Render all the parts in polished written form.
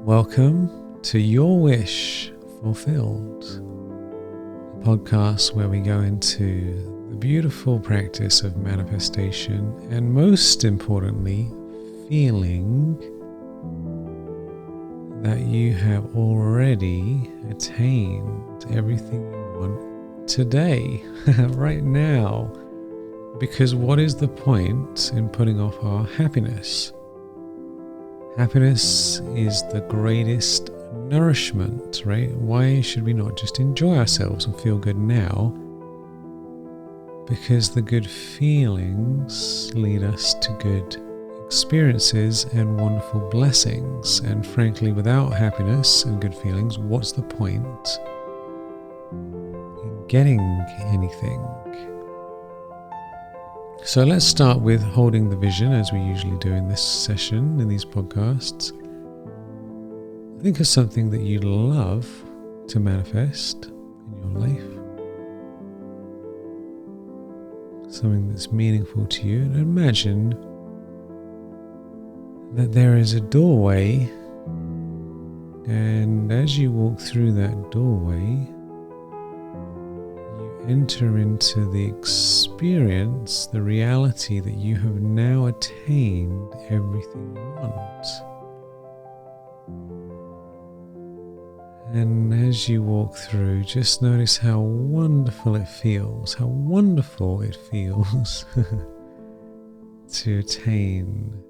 Welcome to Your Wish Fulfilled, a podcast where we go into the beautiful practice of manifestation and, most importantly, feeling that you have already attained everything you want today, right now. Because what is the point in putting off our happiness? Happiness is the greatest nourishment, right? Why should we not just enjoy ourselves and feel good now? Because the good feelings lead us to good experiences and wonderful blessings. And frankly, without happiness and good feelings, what's the point in getting anything? So let's start with holding the vision, as we usually do in this session, in these podcasts. Think of something that you'd love to manifest in your life. Something that's meaningful to you. And imagine that there is a doorway, and as you walk through that doorway, enter into the experience, the reality that you have now attained everything you want. And as you walk through, just notice how wonderful it feels, to attain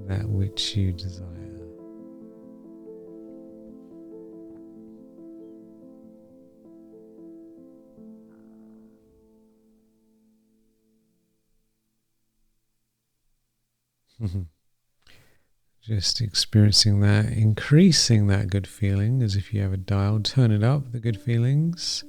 that which you desire. Just experiencing that, increasing that good feeling, as if you have a dial, turn it up, the good feelings.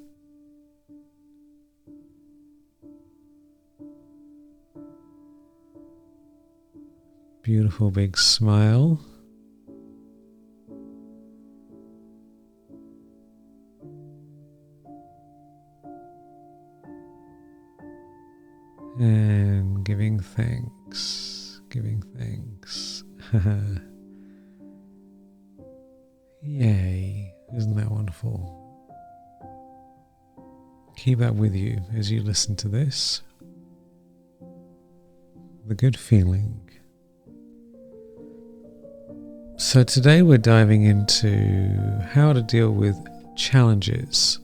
Beautiful big smile. And giving thanks. Yay, isn't that wonderful? Keep that with you as you listen to this. The good feeling. So today we're diving into how to deal with challenges.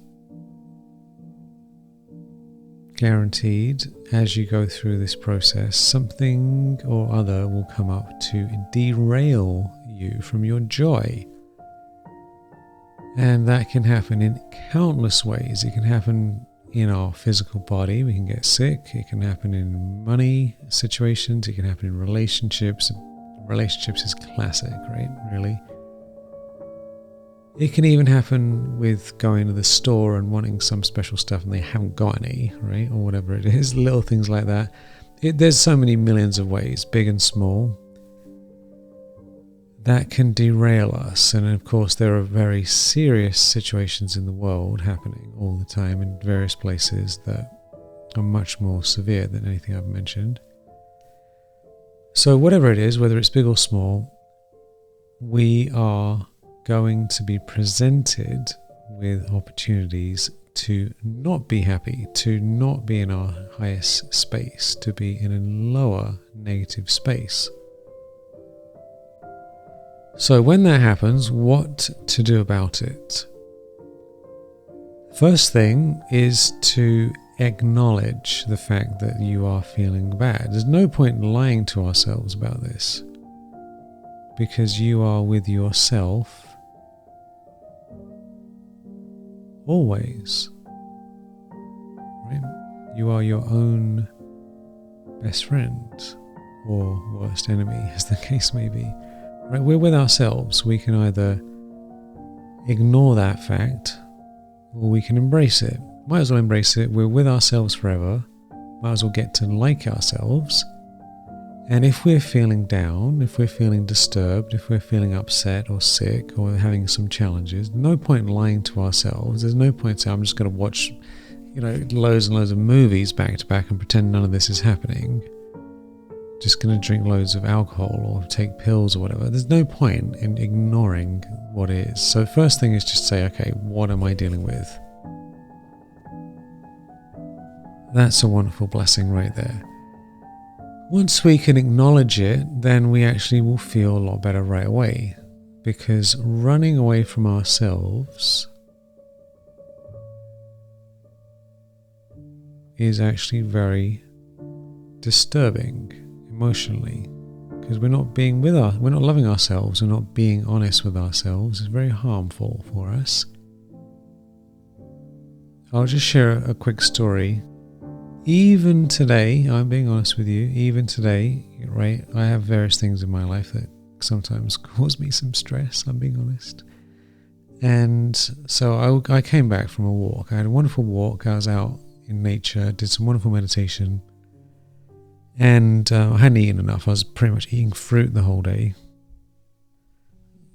Guaranteed, as you go through this process, something or other will come up to derail you from your joy. And that can happen in countless ways. It can happen in our physical body. We can get sick. It can happen in money situations. It can happen in relationships. Relationships is classic, right? Really. It can even happen with going to the store and wanting some special stuff and they haven't got any, right? Or whatever it is, little things like that. There's so many millions of ways, big and small, that can derail us. And of course, there are very serious situations in the world happening all the time in various places that are much more severe than anything I've mentioned. So whatever it is, whether it's big or small, we are going to be presented with opportunities to not be happy, to not be in our highest space, to be in a lower negative space. So when that happens, what to do about it? First thing is to acknowledge the fact that you are feeling bad. There's no point in lying to ourselves about this, because you are with yourself always, right? You are your own best friend or worst enemy, as the case may be, right? We're with ourselves. We can either ignore that fact or we can embrace it. Might as well embrace it. We're with ourselves forever. Might as well get to like ourselves. And if we're feeling down, if we're feeling disturbed, if we're feeling upset or sick or having some challenges, no point in lying to ourselves. There's no point saying, I'm just going to watch, loads and loads of movies back to back and pretend none of this is happening. just going to drink loads of alcohol or take pills or whatever. There's no point in ignoring what is. So first thing is just say, okay, what am I dealing with? That's a wonderful blessing right there. Once we can acknowledge it, then we actually will feel a lot better right away. Because running away from ourselves is actually very disturbing emotionally, because we're not loving ourselves, we're not being honest with ourselves. It's very harmful for us. I'll just share a quick story. Even today, I'm being honest with you, even today, right, I have various things in my life that sometimes cause me some stress, I'm being honest. And so I came back from a walk. I had a wonderful walk. I was out in nature, did some wonderful meditation. And I hadn't eaten enough. I was pretty much eating fruit the whole day.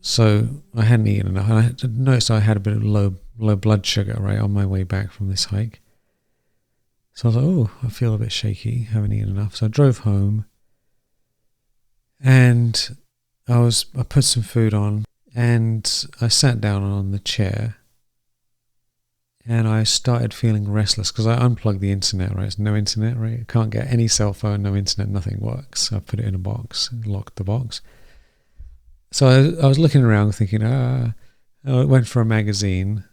So I hadn't eaten enough. And I noticed I had a bit of low blood sugar right on my way back from this hike. So I was like, oh, I feel a bit shaky, haven't eaten enough. So I drove home and I put some food on and I sat down on the chair and I started feeling restless because I unplugged the internet, right? It's no internet, right? I can't get any cell phone, no internet, nothing works. I put it in a box, locked the box. So I was looking around thinking, I went for a magazine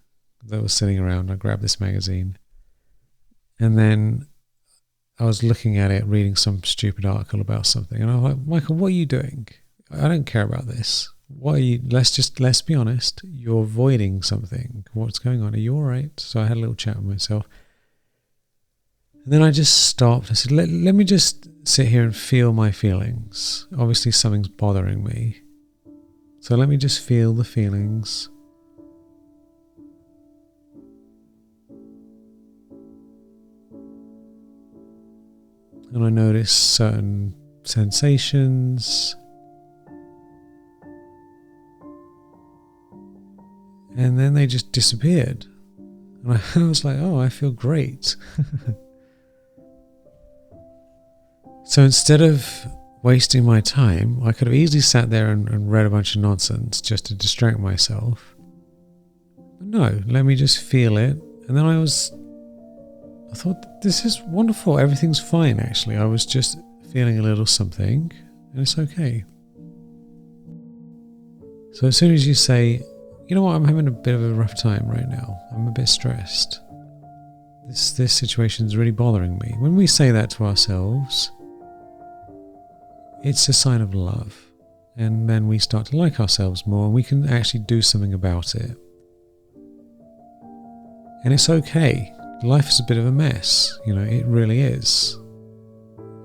that was sitting around. I grabbed this magazine. And then I was looking at it, reading some stupid article about something. And I was like, Michael, what are you doing? I don't care about this. What are you? Let's be honest. You're avoiding something. What's going on? Are you all right? So I had a little chat with myself. And then I just stopped. I said, let me just sit here and feel my feelings. Obviously something's bothering me. So let me just feel the feelings. And I noticed certain sensations. And then they just disappeared. And I was like, oh, I feel great. So instead of wasting my time, I could have easily sat there and read a bunch of nonsense just to distract myself. But no, let me just feel it. And then I thought, this is wonderful. Everything's fine, actually. I was just feeling a little something, and it's okay. So as soon as you say, you know what, I'm having a bit of a rough time right now. I'm a bit stressed. This situation's really bothering me. When we say that to ourselves, it's a sign of love. And then we start to like ourselves more, and we can actually do something about it. And it's okay. Life is a bit of a mess. It really is.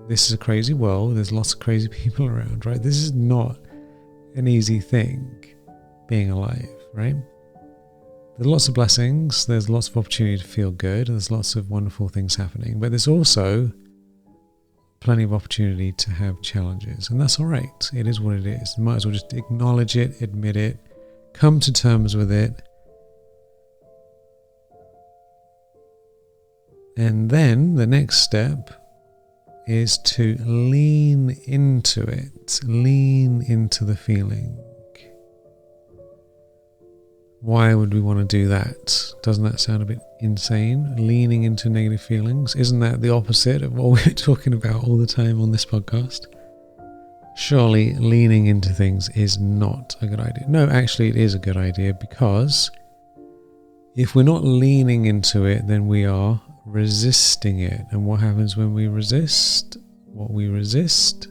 This is a crazy world. There's lots of crazy people around, right? This is not an easy thing, being alive, right? There's lots of blessings. There's lots of opportunity to feel good. There's lots of wonderful things happening. But there's also plenty of opportunity to have challenges. And that's all right. It is what it is. You might as well just acknowledge it, admit it, come to terms with it. And then the next step is to lean into it, lean into the feeling. Why would we want to do that? Doesn't that sound a bit insane? Leaning into negative feelings? Isn't that the opposite of what we're talking about all the time on this podcast? Surely leaning into things is not a good idea. No, actually it is a good idea, because if we're not leaning into it, then we are resisting it. And what happens when we resist? What we resist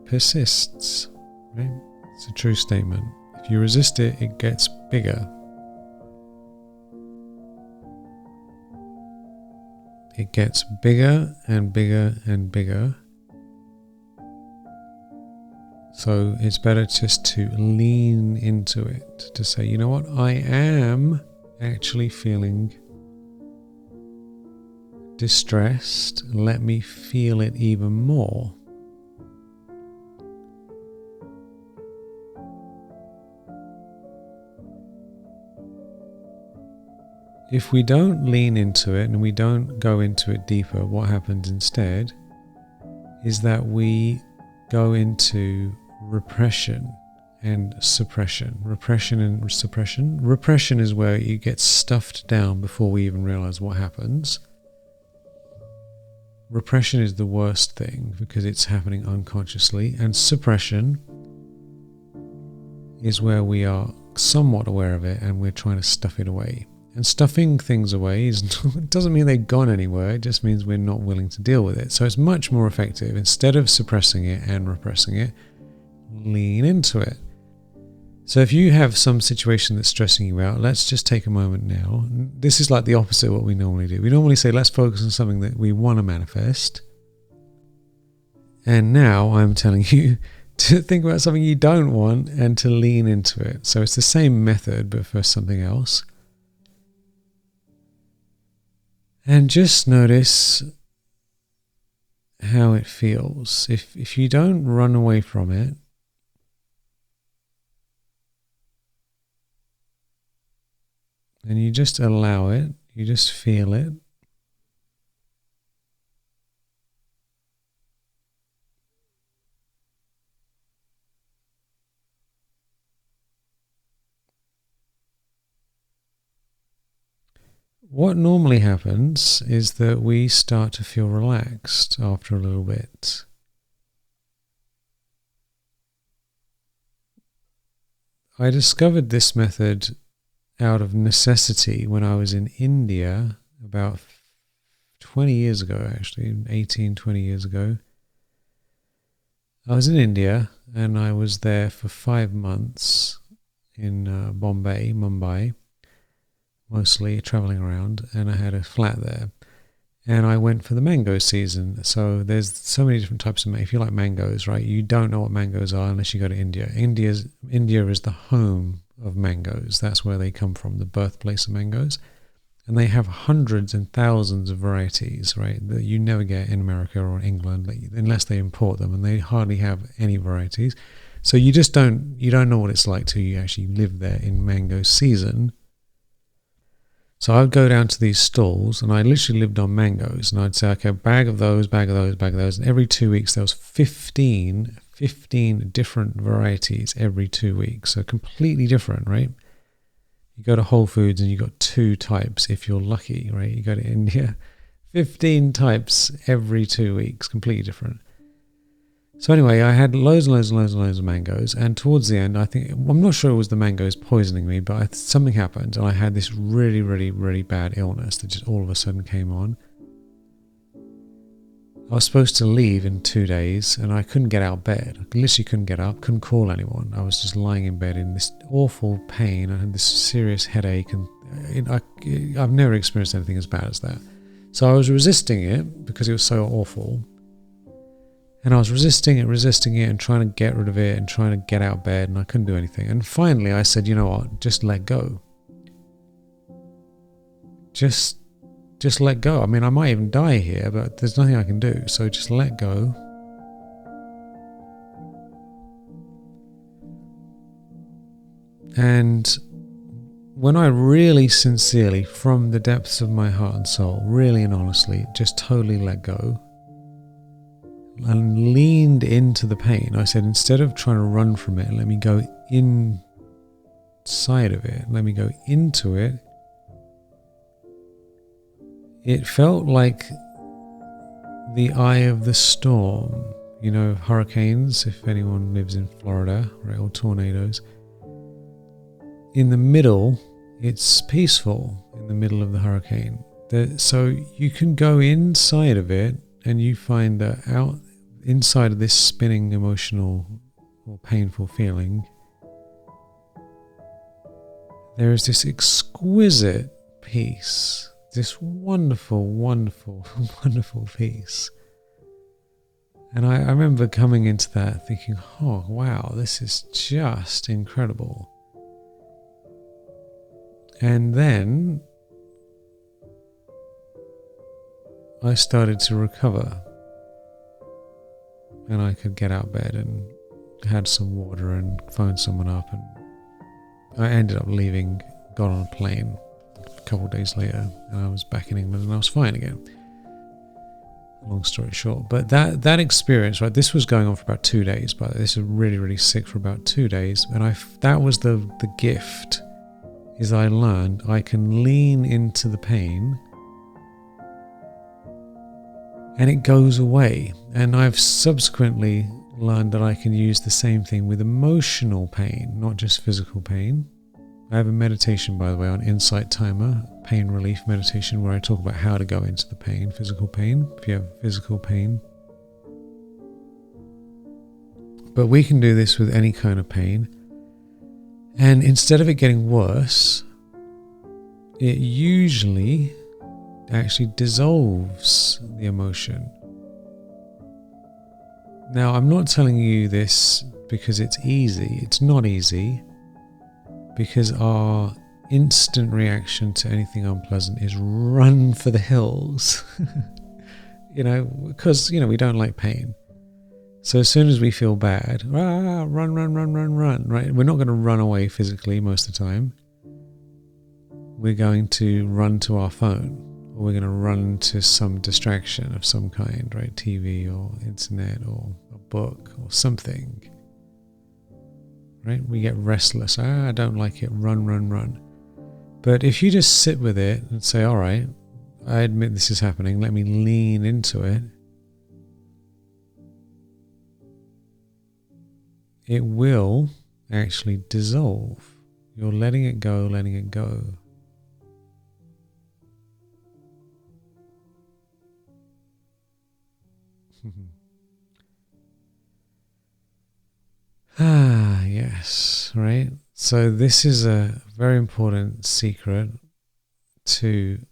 persists. Right? It's a true statement. If you resist it, it gets bigger. It gets bigger and bigger and bigger. So it's better just to lean into it, to say, you know what, I am actually feeling distressed. Let me feel it even more. if we don't lean into it and we don't go into it deeper, what happens instead is that we go into repression and suppression. Repression and suppression. Repression is where you get stuffed down before we even realize what happens. Repression is the worst thing because it's happening unconsciously, and suppression is where we are somewhat aware of it and we're trying to stuff it away. And stuffing things away doesn't mean they've gone anywhere, it just means we're not willing to deal with it. So it's much more effective, instead of suppressing it and repressing it, lean into it. So if you have some situation that's stressing you out, let's just take a moment now. This is like the opposite of what we normally do. We normally say, let's focus on something that we want to manifest. And now I'm telling you to think about something you don't want and to lean into it. So it's the same method, but for something else. And just notice how it feels. If you don't run away from it, and you just allow it, you just feel it. What normally happens is that we start to feel relaxed after a little bit. I discovered this method out of necessity when I was in India about 20 years ago, actually, 18, 20 years ago. I was in India and I was there for 5 months in Mumbai, mostly traveling around, and I had a flat there. And I went for the mango season. So there's so many different types of, if you like mangoes, right? You don't know what mangoes are unless you go to India. India is the home of mangoes. That's where they come from, the birthplace of mangoes. And they have hundreds and thousands of varieties, right, that you never get in America or England unless they import them, and they hardly have any varieties. So you don't know what it's like till you actually live there in mango season. So I'd go down to these stalls and I literally lived on mangoes, and I'd say, okay, bag of those, bag of those, bag of those. And every 2 weeks there was 15 different varieties every 2 weeks. So completely different, right? You go to Whole Foods and you got 2 types if you're lucky, right? You go to India, 15 types every 2 weeks, completely different. So anyway, I had loads and loads and loads and loads of mangoes, and towards the end, I'm not sure it was the mangoes poisoning me, but something happened, and I had this really, really, really bad illness that just all of a sudden came on. I was supposed to leave in 2 days, and I couldn't get out of bed. I literally couldn't get up, couldn't call anyone. I was just lying in bed in this awful pain. I had this serious headache, and I've never experienced anything as bad as that. So I was resisting it because it was so awful. And I was resisting it and trying to get rid of it and trying to get out of bed, and I couldn't do anything. And finally I said, you know what, just let go. Just let go. I mean, I might even die here, but there's nothing I can do. So just let go. And when I really sincerely, from the depths of my heart and soul, really and honestly, just totally let go and leaned into the pain, I said, instead of trying to run from it, let me go inside of it. Let me go into it. It felt like the eye of the storm. You know, hurricanes, if anyone lives in Florida, right, or tornadoes. In the middle, it's peaceful in the middle of the hurricane. So you can go inside of it and you find that inside of this spinning emotional or painful feeling, there is this exquisite peace. This wonderful, wonderful, wonderful peace. And I remember coming into that thinking, oh wow, this is just incredible. And then I started to recover. And I could get out of bed and had some water and phoned someone up, and I ended up leaving, got on a plane, couple of days later, and I was back in England and I was fine again. Long story short, but that experience, right? This was going on for about 2 days, but this was really, really sick for about 2 days, and that was the gift. Is I learned I can lean into the pain and it goes away. And I've subsequently learned that I can use the same thing with emotional pain, not just physical pain. I have a meditation, by the way, on Insight Timer, pain relief meditation, where I talk about how to go into the pain, physical pain, if you have physical pain. But we can do this with any kind of pain. And instead of it getting worse, it usually actually dissolves the emotion. Now, I'm not telling you this because it's easy. It's not easy, because our instant reaction to anything unpleasant is run for the hills. Because, we don't like pain. So as soon as we feel bad, run, right? We're not going to run away physically most of the time. We're going to run to our phone, or we're going to run to some distraction of some kind, right? TV or internet or a book or something, right? We get restless. I don't like it. Run. But if you just sit with it and say, all right, I admit this is happening. Let me lean into it. It will actually dissolve. You're letting it go. Yes, right? So this is a very important secret to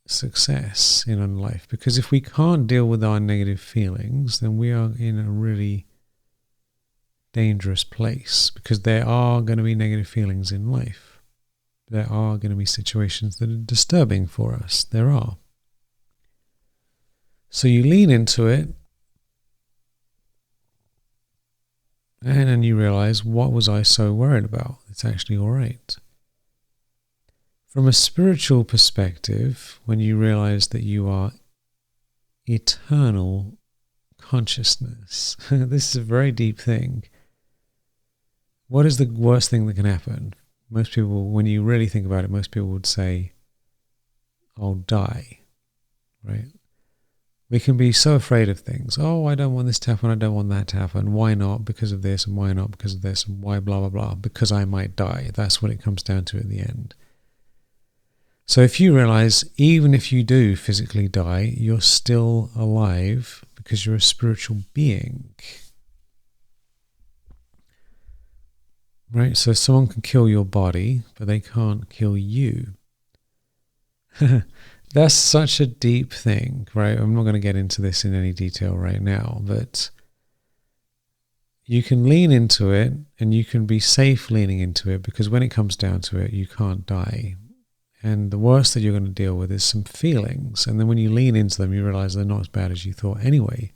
success in life, because if we can't deal with our negative feelings, then we are in a really dangerous place, because there are going to be negative feelings in life. There are going to be situations that are disturbing for us. There are. So you lean into it, and then you realize, what was I so worried about? It's actually all right. From a spiritual perspective, when you realize that you are eternal consciousness, this is a very deep thing. What is the worst thing that can happen? Most people, when you really think about it, most people would say, I'll die, right? We can be so afraid of things. Oh, I don't want this to happen. I don't want that to happen. Why not? Because of this, and why not? Because of this, and why blah, blah, blah. Because I might die. That's what it comes down to at the end. So if you realize, even if you do physically die, you're still alive because you're a spiritual being. Right? So someone can kill your body, but they can't kill you. That's such a deep thing, right? I'm not going to get into this in any detail right now, but you can lean into it, and you can be safe leaning into it, because when it comes down to it, you can't die. And the worst that you're going to deal with is some feelings. And then when you lean into them, you realize they're not as bad as you thought anyway.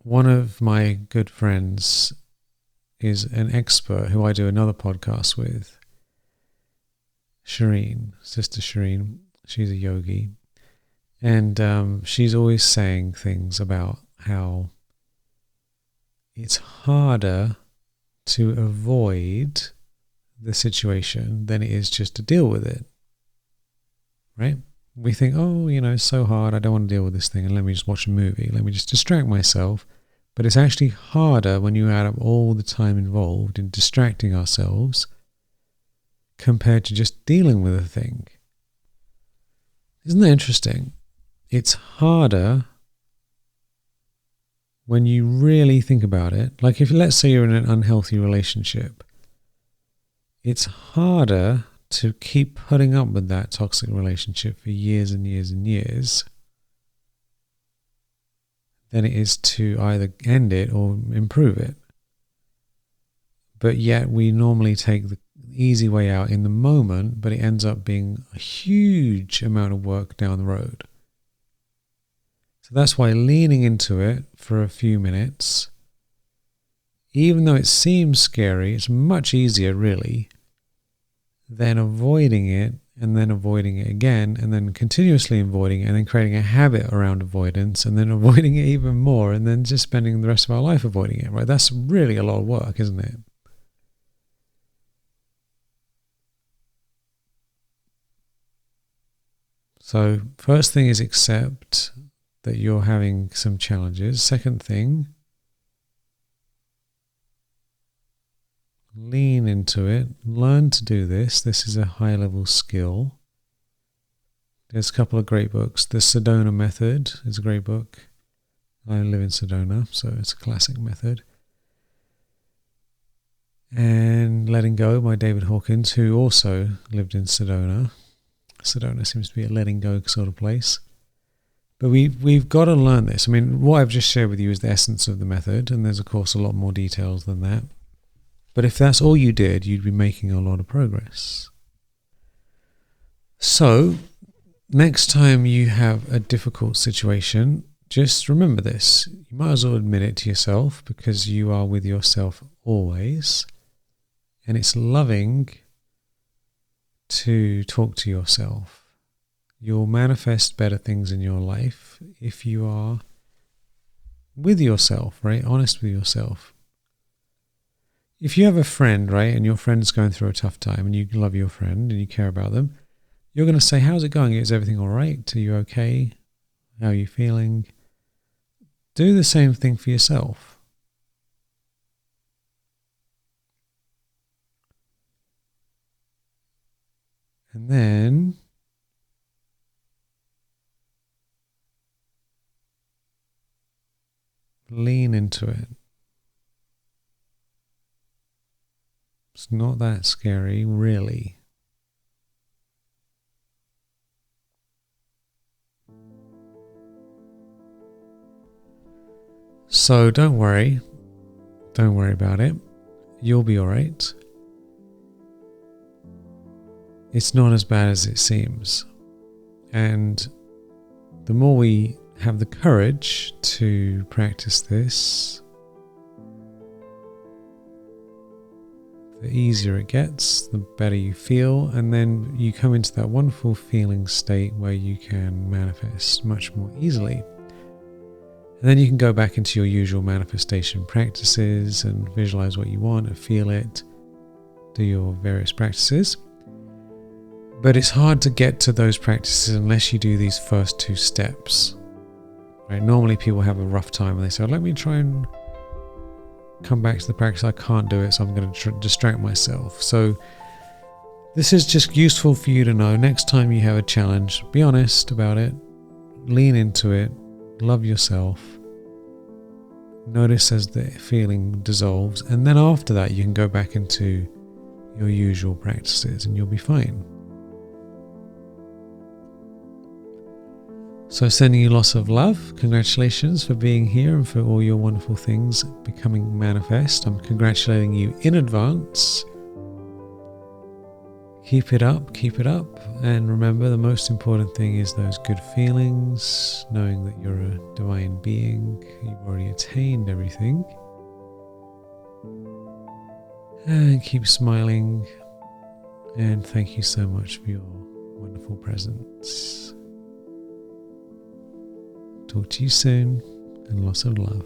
One of my good friends is an expert who I do another podcast with, Shireen, Sister Shireen. She's a yogi. And she's always saying things about how it's harder to avoid the situation than it is just to deal with it, right? We think, oh, it's so hard, I don't want to deal with this thing, and let me just watch a movie, let me just distract myself. But it's actually harder when you add up all the time involved in distracting ourselves compared to just dealing with a thing. Isn't that interesting? It's harder when you really think about it. Like, if let's say you're in an unhealthy relationship, it's harder to keep putting up with that toxic relationship for years and years and years than it is to either end it or improve it. But yet we normally take the easy way out in the moment, but it ends up being a huge amount of work down the road. So that's why leaning into it for a few minutes even though it seems scary, it's much easier really than avoiding it and then avoiding it again and then continuously avoiding it and then creating a habit around avoidance and then avoiding it even more and then just spending the rest of our life avoiding it, right? That's really a lot of work, isn't it? So first thing is accept that you're having some challenges. Second thing, lean into it. Learn to do this. This is a high level skill. There's a couple of great books. The Sedona Method is a great book. I live in Sedona, so it's a classic method. And Letting Go by David Hawkins, who also lived in Sedona. Sedona seems to be a letting go sort of place. But we've got to learn this. I mean, what I've just shared with you is the essence of the method, and there's, of course, a lot more details than that. But if that's all you did, you'd be making a lot of progress. So, next time you have a difficult situation, just remember this. You might as well admit it to yourself because you are with yourself always. And it's loving to talk to yourself. You'll manifest better things in your life if you are with yourself, right? Honest with yourself. If you have a friend, right, and your friend's going through a tough time and you love your friend and you care about them, you're going to say, how's it going? Is everything all right? Are you okay? How are you feeling? Do the same thing for yourself. And then lean into it. It's not that scary, really. So don't worry. Don't worry about it. You'll be all right. It's not as bad as it seems. And the more we have the courage to practice this, the easier it gets, the better you feel, and then you come into that wonderful feeling state where you can manifest much more easily. And then you can go back into your usual manifestation practices and visualize what you want and feel it, do your various practices. But it's hard to get to those practices unless you do these first two steps. Right? Normally people have a rough time and they say, let me try and come back to the practice. I can't do it, so I'm going to distract myself. So this is just useful for you to know. Next time you have a challenge, be honest about it, lean into it, love yourself, notice as the feeling dissolves, and then after that you can go back into your usual practices and you'll be fine. So sending you lots of love. Congratulations for being here and for all your wonderful things becoming manifest. I'm congratulating you in advance. Keep it up, keep it up. And remember, the most important thing is those good feelings, knowing that you're a divine being. You've already attained everything. And keep smiling. And thank you so much for your wonderful presence. Talk to you soon, and lots of love.